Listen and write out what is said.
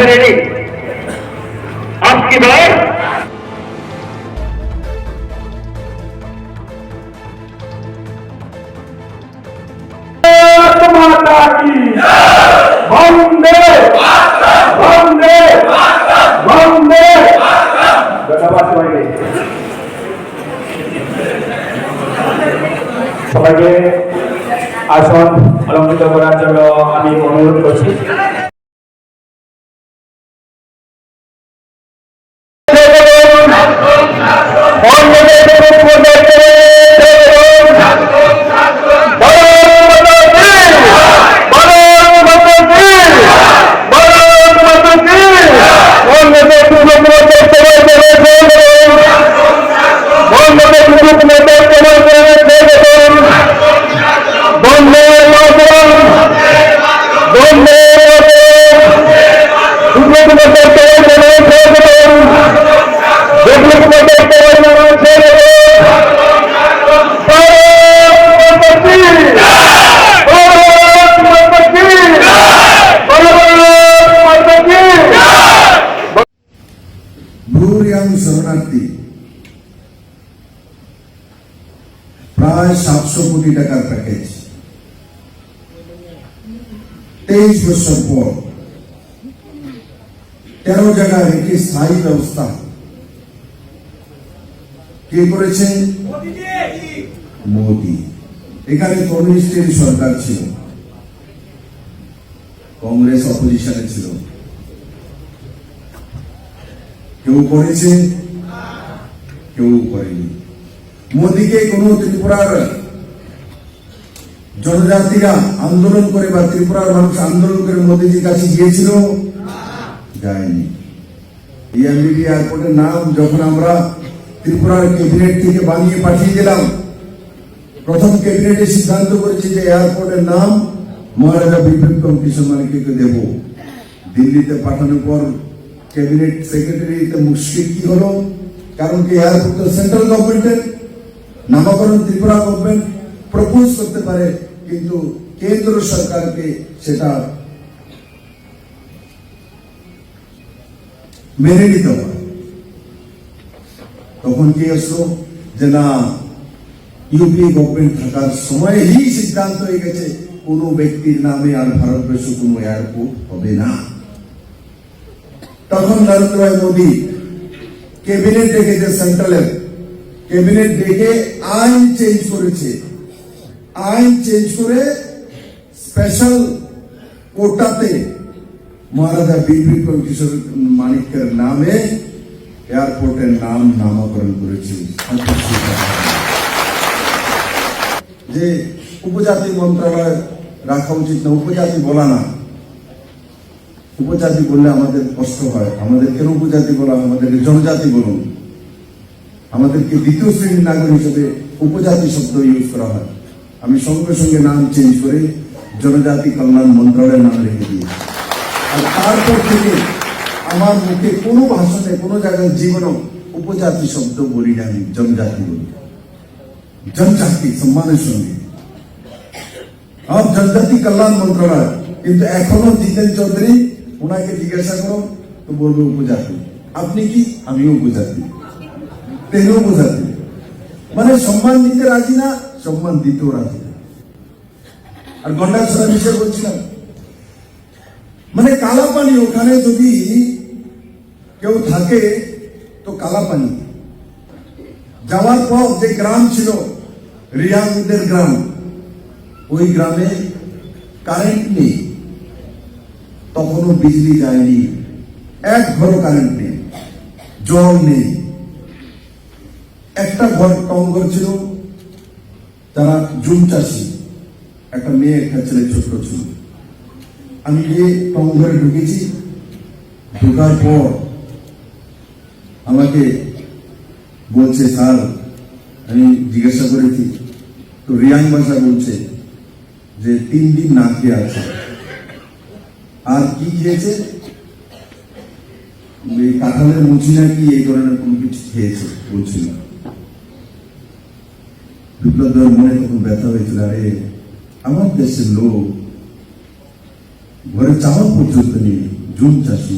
Ready आपकी बार माता की वंदे वंदे वंदे সবাইকে আসন অলঙ্কৃত করার জন্য আমি অনুরোধ করছি। শরণার্থী প্রায় 700 কোটি টাকার প্যাকেজ 23 বছর পর 13 জায়গায় একটি স্থায়ী ব্যবস্থা কে করেছে? মোদী। এখানে কমিউনিস্টের সরকার ছিল, কংগ্রেস অপোজিশনে ছিল, কেউ করেছে কেউ করেনি। মোদীকে কোন ত্রিপুরার জনজাতিরা আন্দোলন করে বা ত্রিপুরার মানুষ আন্দোলন করে মোদীজির কাছে গিয়েছিল? যায়নি। এমবিবি এয়ারপোর্টের নাম যখন আমরা ত্রিপুরার ক্যাবিনেট থেকে বানিয়ে পাঠিয়ে দিলাম, প্রথম ক্যাবিনেটে সিদ্ধান্ত করেছে যে এয়ারপোর্টের নাম মহারাজা বিক্রম কিশোর মালিককে দেব। দিল্লিতে পাঠানোর পর ক্যাবিনেট সেক্রেটারিতে মুশকিল কি হলো, কারণ কি এয়ারপোর্ট তো সেন্ট্রাল গভর্নমেন্টের, নামকরণ ত্রিপুরা গভর্নমেন্ট প্রপোজ করতে পারে, কিন্তু কেন্দ্র সরকারকে সেটা মেনে নিতে হবে। তখন কি আসলো যে না, ইউপি গভর্নমেন্ট থাকার সময়ই সিদ্ধান্ত হয়ে গেছে কোন ব্যক্তির নামে আর ভারতবর্ষে কোন এয়ারপোর্ট হবে না। তখন নরেন্দ্র মোদী ক্যাবিনেট ডেকেছে, সেন্ট্রালের ক্যাবিনেট ডেকে আইন চেঞ্জ করেছে। আইন চেঞ্জ করে স্পেশাল কোটাতে মহারাজা বিক্রম কিশোর মানিকের নামে এয়ারপোর্টের নাম নামকরণ করেছে। যে উপজাতি মন্ত্রণালয় রাখা উচিত না, উপজাতি বলা না। উপজাতি বললে আমাদের কষ্ট হয়, আমাদের কেন উপজাতি বলা, আমাদেরকে জনজাতি বলুন। আমাদেরকে দ্বিতীয় শ্রেণীর নাগরিক হিসেবে উপজাতি শব্দ ইউজ করা হয়। আমি সঙ্গে সঙ্গে নাম চেঞ্জ করে জনজাতি কল্যাণ মন্ত্রণালয়ের নাম রেখে দিই। আর তারপর থেকে আমার মুখে কোনো ভাষণে কোনো জায়গায় জীবনও উপজাতি শব্দ বলি না, আমি জনজাতি বলি। জনজাতি সম্মানের সঙ্গে আর জনজাতি কল্যাণ মন্ত্রণালয়। কিন্তু এখনো জিতেন চৌধুরী, ওনাকে জিজ্ঞাসা করো তো বলবে উপজাতি। আপনি কি? আমিও উপজাতি, তেও উপজাতি। মানে সম্মান দিতে রাজি না, সম্মান দিতেও রাজি না। আর গন্ডাছড়া বিষয় বলছিলাম, মানে কালা পানি ওখানে যদি কেউ থাকে তো কালা পানি। যাওয়ার পর যে গ্রাম ছিল রিয়াংদের গ্রাম, ওই গ্রামে কারেন্ট নেই, তখনও বিজলি যায়নি, এক ঘর কারেন্ট নেই, জল নেই। একটা ঘর টং ঘর ছিল, তারা জুম চাষি, একটা মেয়ে একটা ছেলে ছোট্ট ছিল। আমি গিয়ে টং ঘরে ঢুকেছি, ঢোকার পর আমাকে বলছে স্যার, আমি জিজ্ঞাসা করেছি তো রিয়াং ভাষা বলছে যে 3 দিন না খেয়ে আছে, আর কি খেয়েছে, এই কাঁঠালের মুচি নাকি এই ধরনের কোনো কিছু খেয়েছে বলছিল। বিপ্লব দেওয়ার মনে তখন ব্যথা হয়েছিল, আরে আমার দেশের লোক ঘরে চাওয়া পর্যন্ত নেই, জুম চাষি